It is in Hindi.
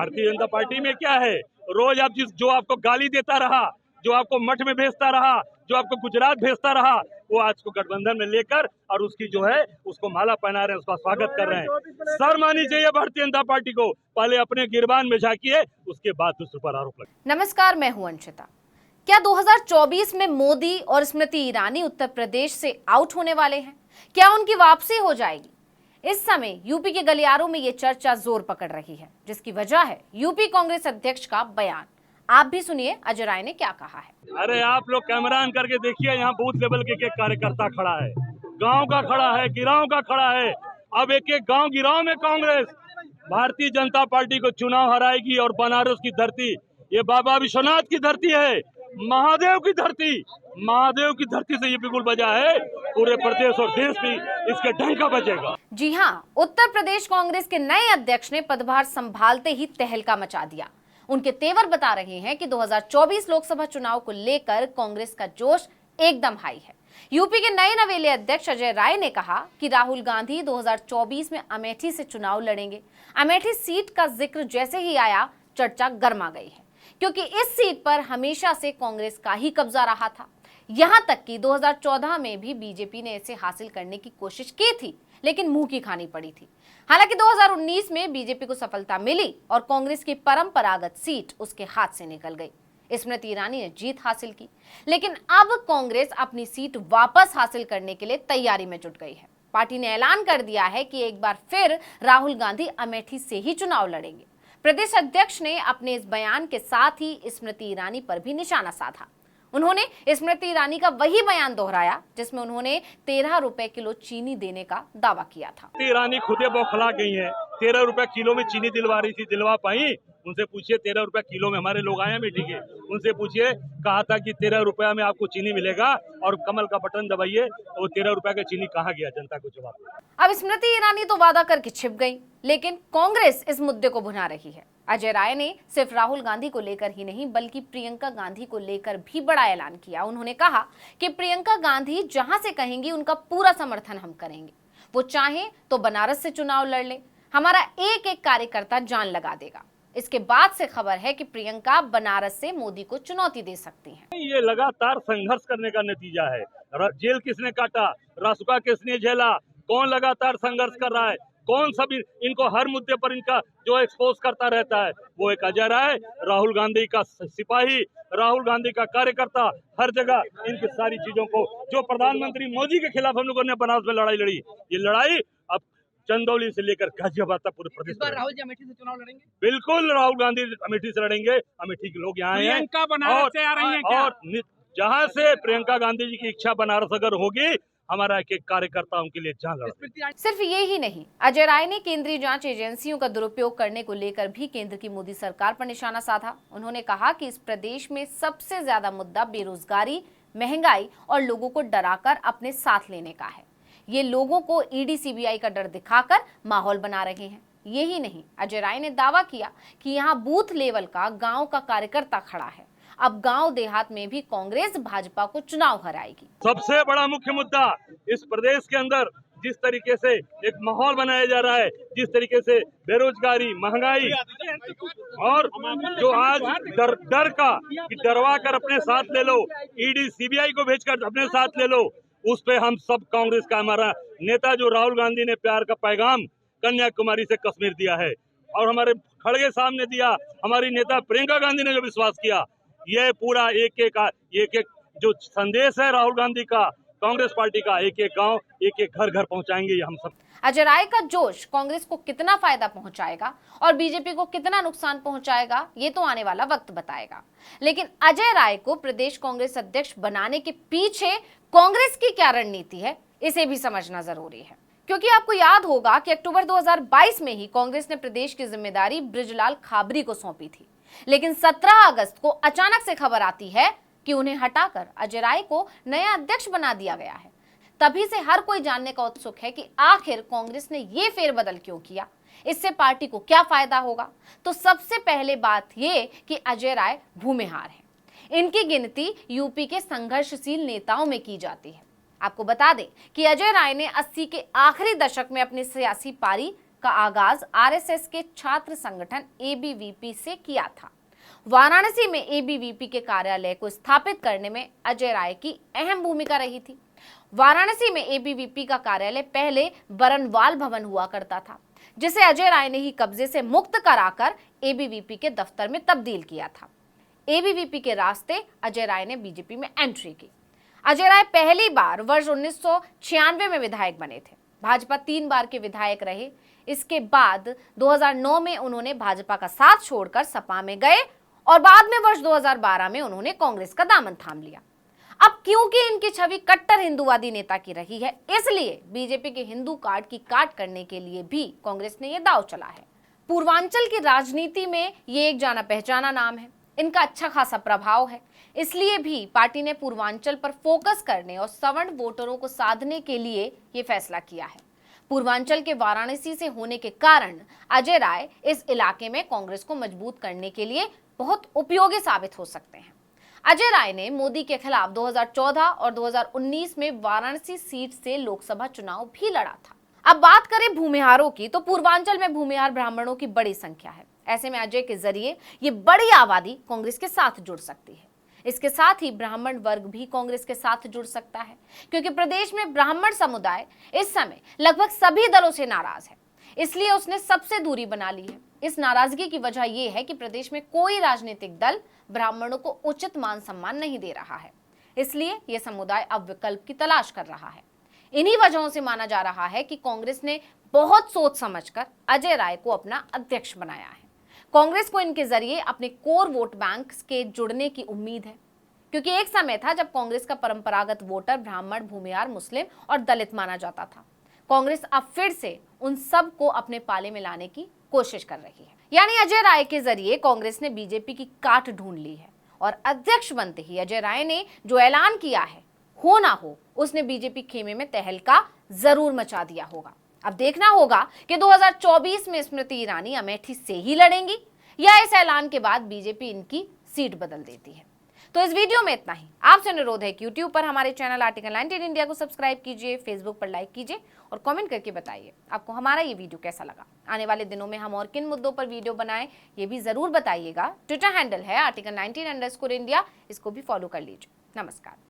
भारतीय जनता पार्टी में क्या है, रोज आप जो आपको गाली देता रहा, जो आपको मठ में भेजता रहा, जो आपको गुजरात भेजता रहा, वो आज को गठबंधन में लेकर और उसकी जो है उसको माला पहना रहे हैं, उसका स्वागत कर रहे हैं। शर्म आनी चाहिए भारतीय जनता पार्टी को। पहले अपने गिरबान में झांकिए, उसके बाद दूसरे पर आरोप लगे। नमस्कार, मैं हूं अंशिता। क्या 2024 में मोदी और स्मृति ईरानी उत्तर प्रदेश से आउट होने वाले हैं? क्या उनकी वापसी हो जाएगी? इस समय यूपी के गलियारों में ये चर्चा जोर पकड़ रही है, जिसकी वजह है यूपी कांग्रेस अध्यक्ष का बयान। आप भी सुनिए अजय राय ने क्या कहा है। अरे आप लोग कैमरा ऑन करके देखिए, यहाँ बूथ लेवल के एक कार्यकर्ता खड़ा है, गांव का खड़ा है, गिराव का खड़ा है। अब एक एक गांव गिराव में कांग्रेस भारतीय जनता पार्टी को चुनाव हराएगी और बनारस की धरती, ये बाबा विश्वनाथ की धरती है, महादेव की धरती, महादेव की धरती से ये बिल्कुल बजा है। पूरे प्रदेश और देश भी इसके डंका बजेगा। जी हाँ, उत्तर प्रदेश कांग्रेस के नए अध्यक्ष ने पदभार संभालते ही तहलका मचा दिया। उनके तेवर बता रहे हैं कि 2024 लोकसभा चुनाव को लेकर कांग्रेस का जोश एकदम हाई है। यूपी के नए नवेले अध्यक्ष अजय राय ने कहा कि राहुल गांधी 2024 में अमेठी से चुनाव लड़ेंगे। अमेठी सीट का जिक्र जैसे ही आया, चर्चा गर्मा गई है, क्योंकि इस सीट पर हमेशा से कांग्रेस का ही कब्जा रहा था। यहां तक कि 2014 में भी बीजेपी ने इसे हासिल करने की कोशिश की थी, लेकिन मुंह की खानी पड़ी थी। हालांकि 2019 में बीजेपी को सफलता मिली और कांग्रेस की परंपरागत सीट उसके हाथ से निकल गई। स्मृति ईरानी ने जीत हासिल की, लेकिन अब कांग्रेस अपनी सीट वापस हासिल करने के लिए तैयारी में जुट गई है। पार्टी ने ऐलान कर दिया है कि एक बार फिर राहुल गांधी अमेठी से ही चुनाव लड़ेंगे। प्रदेश अध्यक्ष ने अपने इस बयान के साथ ही स्मृति ईरानी पर भी निशाना साधा। उन्होंने स्मृति ईरानी का वही बयान दोहराया जिसमें उन्होंने 13 रुपए किलो चीनी देने का दावा किया था। ईरानी खुदे बौखला गई हैं, 13 रुपए किलो में चीनी दिलवा रही थी, दिलवा पाई? उनसे पूछिए, 13 रुपए किलो में हमारे लोग आए हैं मीटिंग के, उनसे पूछिए, कहा था कि 13 रुपया में आपको चीनी मिलेगा और कमल का बटन दबाइए, और 13 रुपया का चीनी कहाँ गया? जनता को जवाब। अब स्मृति ईरानी तो वादा करके छिप गई, लेकिन कांग्रेस इस मुद्दे को भुना रही है। अजय राय ने सिर्फ राहुल गांधी को लेकर ही नहीं, बल्कि प्रियंका गांधी को लेकर भी बड़ा ऐलान किया। उन्होंने कहा कि प्रियंका गांधी जहां से कहेंगी उनका पूरा समर्थन हम करेंगे। वो चाहे तो बनारस से चुनाव लड़ ले, हमारा एक एक कार्यकर्ता जान लगा देगा। इसके बाद से खबर है कि प्रियंका बनारस से मोदी को चुनौती दे सकती हैं। ये लगातार संघर्ष करने का नतीजा है। जेल किसने काटा, रासुका किसने झेला, कौन लगातार संघर्ष कर रहा है, कौन सब इनको हर मुद्दे पर इनका जो एक्सपोज करता रहता है, वो एक अजय राय, राहुल गांधी का सिपाही, राहुल गांधी का कार्यकर्ता, हर जगह इनकी सारी चीजों को, जो प्रधानमंत्री मोदी के खिलाफ हम लोगों ने बनारस में लड़ाई लड़ी, ये लड़ाई अब चंदौली से लेकर गाजियाबाद तक पूरे प्रदेश में। राहुल जी अमेठी से चुनाव लड़ेंगे? बिल्कुल, राहुल गांधी अमेठी से लड़ेंगे। अमेठी के लोग यहाँ हैं और जहाँ से प्रियंका गांधी जी की इच्छा बनारस अगर होगी, हमारा एक एक कार्यकर्ता उनके लिए जान लड़ा। सिर्फ ये ही नहीं, अजय राय ने केंद्रीय जांच एजेंसियों का दुरुपयोग करने को लेकर भी केंद्र की मोदी सरकार पर निशाना साधा। उन्होंने कहा कि इस प्रदेश में सबसे ज्यादा मुद्दा बेरोजगारी, महंगाई और लोगों को डराकर अपने साथ लेने का है। ये लोगों को ईडी सीबीआई का डर दिखाकर माहौल बना रहे हैं। यही नहीं, अजय राय ने दावा किया कि यहाँ बूथ लेवल का गाँव का कार्यकर्ता खड़ा है। अब गांव देहात में भी कांग्रेस भाजपा को चुनाव हराएगी। सबसे बड़ा मुख्य मुद्दा इस प्रदेश के अंदर जिस तरीके से एक माहौल बनाया जा रहा है, जिस तरीके से बेरोजगारी, महंगाई और जो आज डर का कि डरवा कर अपने साथ ले लो, ईडी सीबीआई को भेजकर अपने साथ ले लो, उस पे हम सब कांग्रेस का, हमारा नेता जो राहुल गांधी ने प्यार का पैगाम कन्याकुमारी से कश्मीर दिया है और हमारे खड़गे साहब ने दिया, हमारी नेता प्रियंका गांधी ने जो विश्वास किया, ये पूरा एक एक जो संदेश है राहुल गांधी का, कांग्रेस पार्टी का, एक एक गांव, एक एक घर घर पहुंचाएंगे ये हम सब। अजय राय का जोश कांग्रेस को कितना फायदा पहुंचाएगा और बीजेपी को कितना नुकसान पहुंचाएगा, ये तो आने वाला वक्त बताएगा। लेकिन अजय राय को प्रदेश कांग्रेस अध्यक्ष बनाने के पीछे कांग्रेस की क्या रणनीति है, इसे भी समझना जरूरी है। क्योंकि आपको याद होगा कि अक्टूबर 2022 में ही कांग्रेस ने प्रदेश की जिम्मेदारी बृजलाल खाबरी को सौंपी थी, लेकिन 17 अगस्त को अचानक से खबर आती है कि उन्हें हटाकर अजय राय को नया अध्यक्ष बना दिया गया है। तभी से हर कोई जानने का उत्सुक है कि आखिर कांग्रेस ने ये फेरबदल क्यों किया, इससे पार्टी को क्या फायदा होगा। तो सबसे पहले बात ये कि अजय राय भूमिहार हैं। इनकी गिनती यूपी के संघर्षशील नेताओं में की जाती है। आपको बता दें कि अजय राय ने 80 के आखिरी दशक में अपनी सियासी पारी का आगाज आरएसएस के छात्र संगठन एबीवीपी से किया था। वाराणसी में एबीवीपी के कार्यालय को स्थापित करने में अजय राय की अहम भूमिका रही थी। वाराणसी में एबीवीपी का कार्यालय पहले बरनवाल भवन हुआ करता था, जिसे अजय राय ने ही कब्जे से मुक्त कराकर एबीवीपी के दफ्तर में तब्दील किया था। एबीवीपी के रास्ते अजय राय ने बीजेपी में एंट्री की। अजय राय पहली बार वर्ष 1996 में विधायक बने थे। भाजपा 3 बार के विधायक रहे। इसके बाद 2009 में उन्होंने भाजपा का साथ छोड़कर सपा में गए और बाद में वर्ष 2012 में उन्होंने कांग्रेस का दामन थाम लिया। अब क्योंकि इनकी छवि कट्टर हिंदूवादी नेता की रही है, इसलिए बीजेपी के हिंदू कार्ड की काट करने के लिए भी कांग्रेस ने यह दांव चला है। पूर्वांचल की राजनीति में ये एक जाना पहचाना नाम है। इनका अच्छा खासा प्रभाव है, इसलिए भी पार्टी ने पूर्वांचल पर फोकस करने और सवर्ण वोटरों को साधने के लिए ये फैसला किया है। पूर्वांचल के वाराणसी से होने के कारण अजय राय इस इलाके में कांग्रेस को मजबूत करने के लिए बहुत उपयोगी साबित हो सकते हैं। अजय राय ने मोदी के खिलाफ 2014 और 2019 में वाराणसी सीट से लोकसभा चुनाव भी लड़ा था। अब बात करें भूमिहारों की, तो पूर्वांचल में भूमिहार ब्राह्मणों की बड़ी संख्या है। ऐसे में अजय के जरिए ये बड़ी आबादी कांग्रेस के साथ जुड़ सकती है। इसके साथ ही ब्राह्मण वर्ग भी कांग्रेस के साथ जुड़ सकता है, क्योंकि प्रदेश में ब्राह्मण समुदाय इस समय लगभग सभी दलों से नाराज है। इसलिए उसने सबसे दूरी बना ली है। इस नाराजगी की वजह यह है कि प्रदेश में कोई राजनीतिक दल ब्राह्मणों को उचित मान सम्मान नहीं दे रहा है। इसलिए यह समुदाय अब विकल्प की तलाश कर रहा है। इन्हीं वजहों से माना जा रहा है कि कांग्रेस ने बहुत सोच समझकर अजय राय को अपना अध्यक्ष बनाया है। कांग्रेस को इनके जरिए अपने कोर वोट बैंक के जुड़ने की उम्मीद है, क्योंकि एक समय था जब कांग्रेस का परंपरागत वोटर ब्राह्मण, भूमिहार, मुस्लिम और दलित माना जाता था। कांग्रेस अब फिर से उन सब को अपने पाले में लाने की कोशिश कर रही है। यानी अजय राय के जरिए कांग्रेस ने बीजेपी की काट ढूंढ ली है और अध्यक्ष बनते ही अजय राय ने जो ऐलान किया है, हो ना हो, उसने बीजेपी खेमे में तहलका जरूर मचा दिया होगा। अब देखना होगा कि 2024 में स्मृति ईरानी अमेठी से ही लड़ेंगी या इस ऐलान के बाद बीजेपी इनकी सीट बदल देती है। तो इस वीडियो में इतना ही। आपसे अनुरोध है कि यूट्यूब पर हमारे चैनल आर्टिकल 19 इंडिया को सब्सक्राइब कीजिए, फेसबुक पर लाइक कीजिए और कमेंट करके बताइए आपको हमारा ये वीडियो कैसा लगा। आने वाले दिनों में हम और किन मुद्दों पर वीडियो बनाएं ये भी जरूर बताइएगा। ट्विटर हैंडल है आर्टिकल 19_इंडिया, इसको भी फॉलो कर लीजिए। नमस्कार।